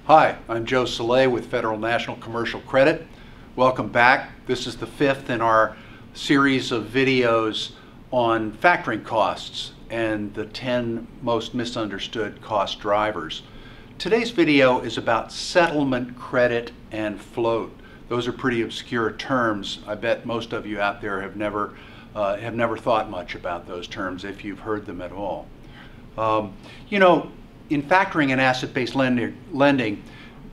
Hi, I'm Joe Soleil with Federal National Commercial Credit. Welcome back. This is the fifth in our series of videos on factoring costs and the 10 most misunderstood cost drivers. Today's video is about settlement credit and float. Those are pretty obscure terms. I bet most of you out there have never thought much about those terms if you've heard them at all. In factoring and asset-based lending,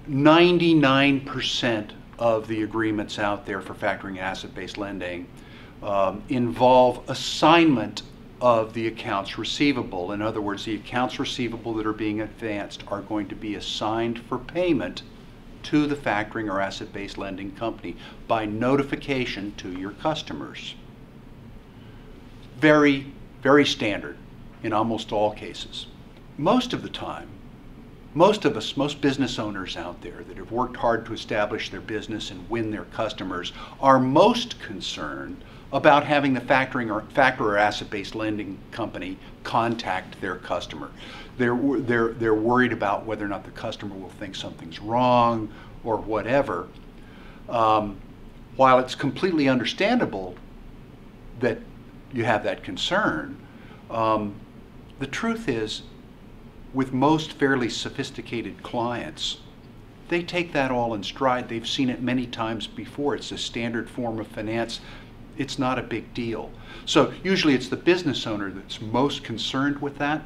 99% of the agreements out there for factoring and asset-based lending involve assignment of the accounts receivable. In other words, the accounts receivable that are being advanced are going to be assigned for payment to the factoring or asset-based lending company by notification to your customers. Very, very standard in almost all cases. Most of the time, most business owners out there that have worked hard to establish their business and win their customers are most concerned about having the factor or asset-based lending company contact their customer. They're worried about whether or not the customer will think something's wrong or whatever. While it's completely understandable that you have that concern, the truth is, with most fairly sophisticated clients, they take that all in stride. They've seen it many times before. It's a standard form of finance. It's not a big deal. So usually it's the business owner that's most concerned with that.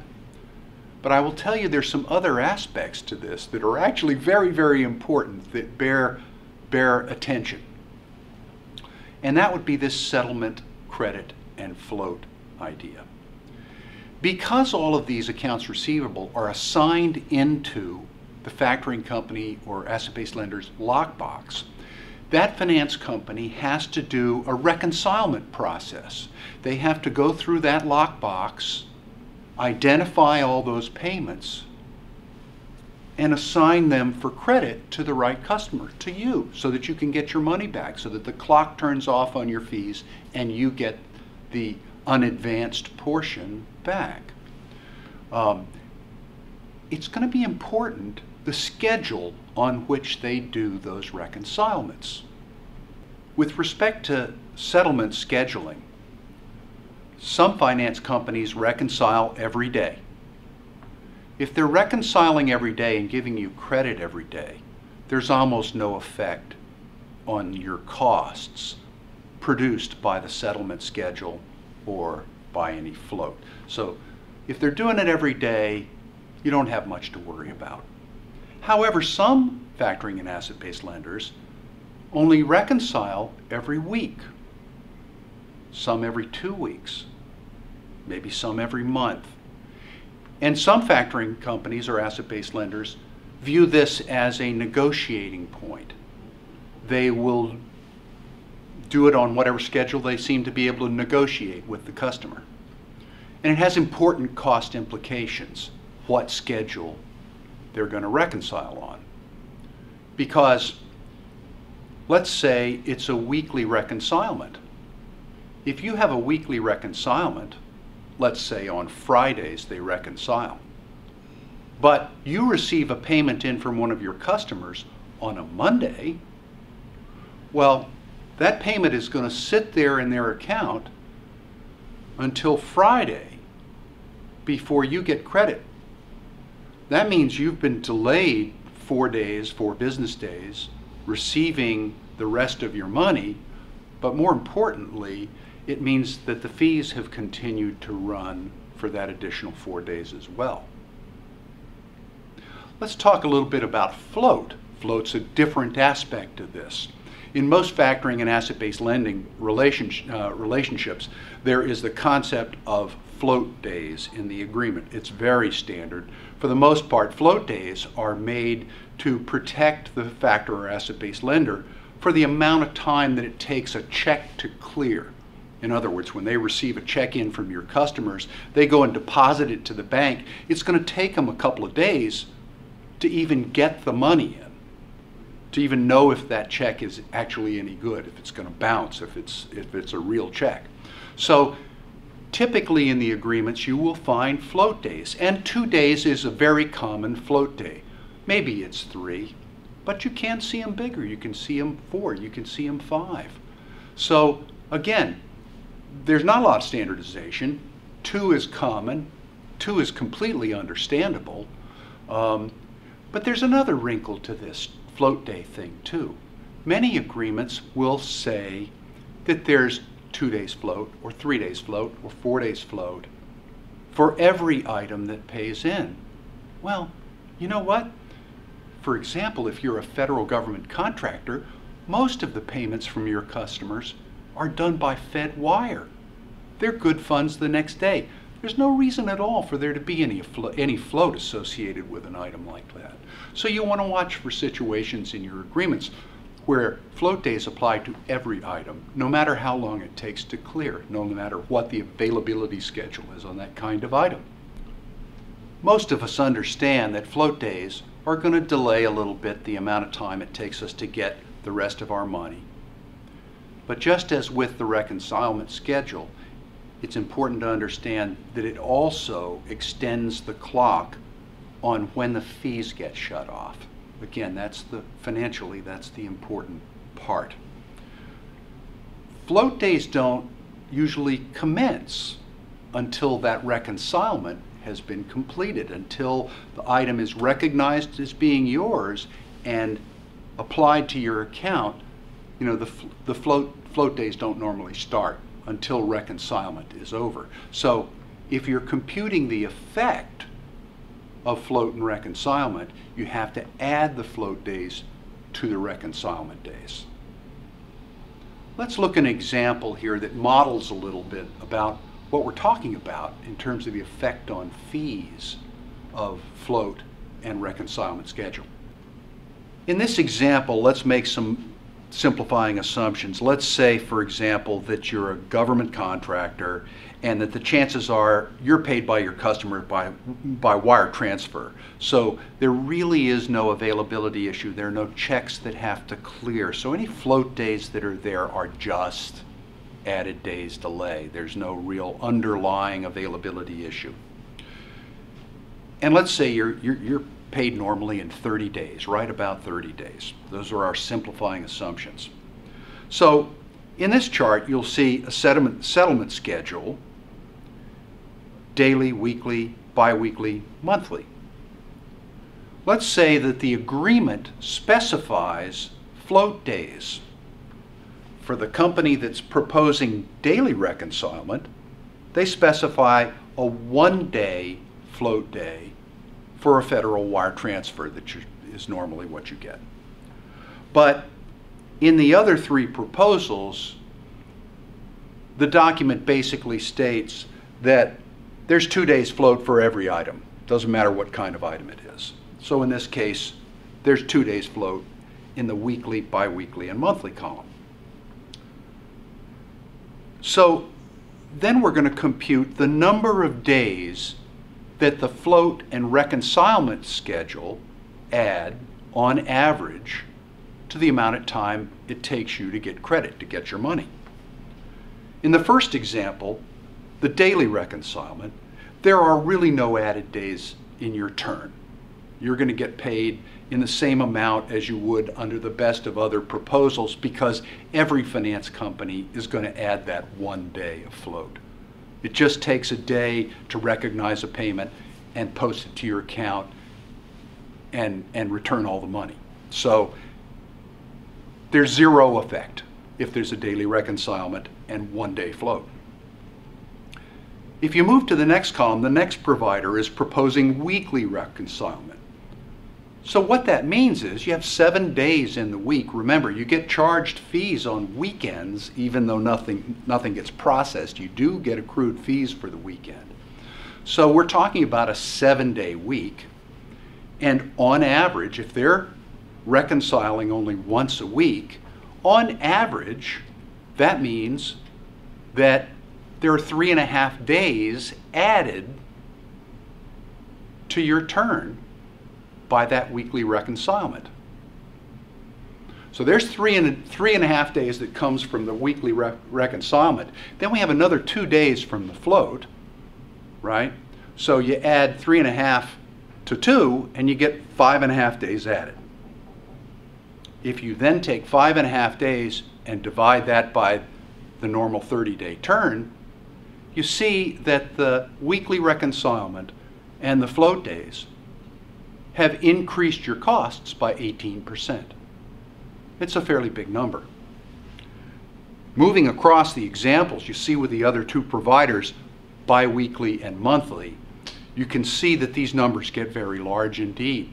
But I will tell you there's some other aspects to this that are actually very, very important that bear attention. And that would be this settlement, credit, and float idea. Because all of these accounts receivable are assigned into the factoring company or asset-based lender's lockbox, that finance company has to do a reconcilement process. They have to go through that lockbox, identify all those payments, and assign them for credit to the right customer, to you, so that you can get your money back, so that the clock turns off on your fees and you get the unadvanced portion back. It's going to be important the schedule on which they do those reconcilements. With respect to settlement scheduling, some finance companies reconcile every day. If they're reconciling every day and giving you credit every day, there's almost no effect on your costs produced by the settlement schedule or by any float. So if they're doing it every day, you don't have much to worry about. However, some factoring and asset-based lenders only reconcile every week, some every 2 weeks, maybe some every month. And some factoring companies or asset-based lenders view this as a negotiating point. They will do it on whatever schedule they seem to be able to negotiate with the customer. And it has important cost implications, what schedule they're going to reconcile on. Because let's say it's a weekly reconcilement. If you have a weekly reconcilement, let's say on Fridays they reconcile, but you receive a payment in from one of your customers on a Monday, well, that payment is going to sit there in their account until Friday before you get credit. That means you've been delayed 4 business days, receiving the rest of your money, but more importantly, it means that the fees have continued to run for that additional 4 days as well. Let's talk a little bit about float. Float's a different aspect of this. In most factoring and asset-based lending relationships, there is the concept of float days in the agreement. It's very standard. For the most part, float days are made to protect the factor or asset-based lender for the amount of time that it takes a check to clear. In other words, when they receive a check in from your customers, they go and deposit it to the bank. It's going to take them a couple of days to even get the money in, to even know if that check is actually any good, if it's going to bounce, if it's a real check. So typically in the agreements you will find float days, and 2 days is a very common float day. Maybe it's 3, but you can see them bigger. You can see them 4, you can see them 5. So again, there's not a lot of standardization. 2 is common, 2 is completely understandable, but there's another wrinkle to this float day thing too. Many agreements will say that there's 2 days float, or 3 days float, or 4 days float for every item that pays in. Well, you know what? For example, if you're a federal government contractor, most of the payments from your customers are done by Fed wire. They're good funds the next day. There's no reason at all for there to be any float associated with an item like that. So you want to watch for situations in your agreements where float days apply to every item, no matter how long it takes to clear, no matter what the availability schedule is on that kind of item. Most of us understand that float days are going to delay a little bit the amount of time it takes us to get the rest of our money. But just as with the reconcilement schedule, it's important to understand that it also extends the clock on when the fees get shut off. Again, financially, that's the important part. Float days don't usually commence until that reconcilement has been completed, until the item is recognized as being yours and applied to your account. You know, the float days don't normally start until reconcilement is over. So if you're computing the effect of float and reconcilement, you have to add the float days to the reconcilement days. Let's look at an example here that models a little bit about what we're talking about in terms of the effect on fees of float and reconcilement schedule. In this example, let's make some simplifying assumptions. Let's say, for example, that you're a government contractor and that the chances are you're paid by your customer by wire transfer. So there really is no availability issue. There are no checks that have to clear. So any float days that are there are just added days delay. There's no real underlying availability issue. And let's say you're paid normally in 30 days, right about 30 days. Those are our simplifying assumptions. So in this chart, you'll see a settlement schedule, daily, weekly, bi-weekly, monthly. Let's say that the agreement specifies float days. For the company that's proposing daily reconcilement, they specify a 1-day float day for a federal wire transfer that is normally what you get. But in the other 3 proposals, the document basically states that there's 2 days float for every item. Doesn't matter what kind of item it is. So in this case, there's 2 days float in the weekly, bi-weekly, and monthly column. So then we're going to compute the number of days that the float and reconcilement schedule add on average to the amount of time it takes you to get credit, to get your money. In the first example, the daily reconcilement, there are really no added days in your turn. You're going to get paid in the same amount as you would under the best of other proposals because every finance company is going to add that 1 day of float. It just takes a day to recognize a payment and post it to your account and return all the money. So there's zero effect if there's a daily reconcilement and 1 day float. If you move to the next column, the next provider is proposing weekly reconcilement. So what that means is you have 7 days in the week. Remember, you get charged fees on weekends, even though nothing gets processed. You do get accrued fees for the weekend. So we're talking about a 7-day week. And on average, if they're reconciling only once a week, on average, that means that there are 3.5 days added to your turn by that weekly reconcilement. So there's 3.5 days that comes from the weekly reconcilement. Then we have another 2 days from the float, right? So you add 3.5 to 2, and you get 5.5 days added. If you then take 5.5 days and divide that by the normal 30-day turn, you see that the weekly reconcilement and the float days have increased your costs by 18%. It's a fairly big number. Moving across the examples you see with the other two providers, biweekly and monthly, you can see that these numbers get very large indeed.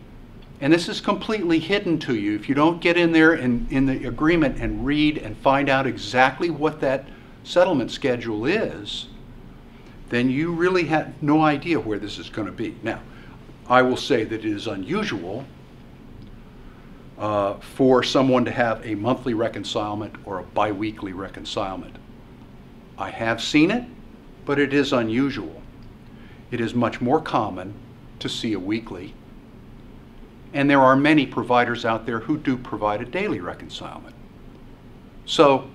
And this is completely hidden to you. If you don't get in there in the agreement and read and find out exactly what that settlement schedule is, then you really have no idea where this is going to be. Now, I will say that it is unusual for someone to have a monthly reconcilement or a biweekly reconcilement. I have seen it, but it is unusual. It is much more common to see a weekly, and there are many providers out there who do provide a daily reconcilement. So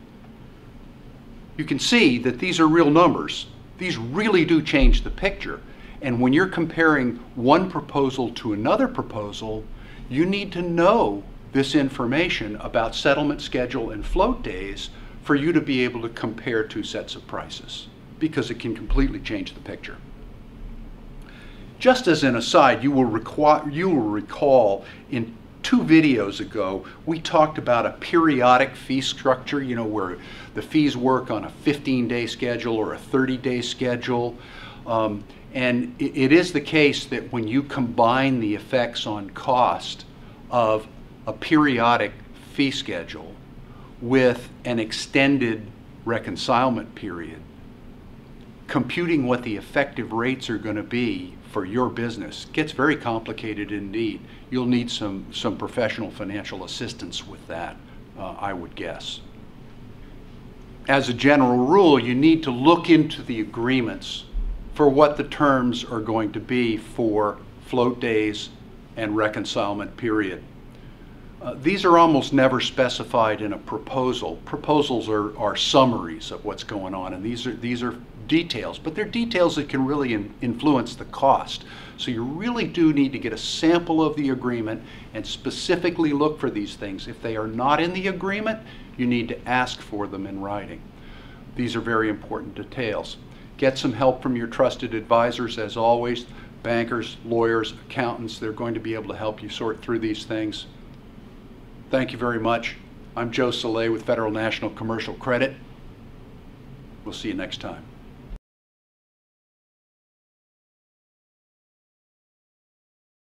you can see that these are real numbers. These really do change the picture. And when you're comparing one proposal to another proposal, you need to know this information about settlement schedule and float days for you to be able to compare two sets of prices, because it can completely change the picture. Just as an aside, you will recall in 2 videos ago, we talked about a periodic fee structure, where the fees work on a 15-day schedule or a 30-day schedule. And it is the case that when you combine the effects on cost of a periodic fee schedule with an extended reconcilement period, computing what the effective rates are going to be for your business gets very complicated indeed. You'll need some professional financial assistance with that, I would guess. As a general rule, you need to look into the agreements for what the terms are going to be for float days and reconcilement period. These are almost never specified in a proposal. Proposals are summaries of what's going on, and these are details, but they're details that can really influence the cost. So you really do need to get a sample of the agreement and specifically look for these things. If they are not in the agreement, you need to ask for them in writing. These are very important details. Get some help from your trusted advisors, as always. Bankers, lawyers, accountants, they're going to be able to help you sort through these things. Thank you very much. I'm Joe Soleil with Federal National Commercial Credit. We'll see you next time.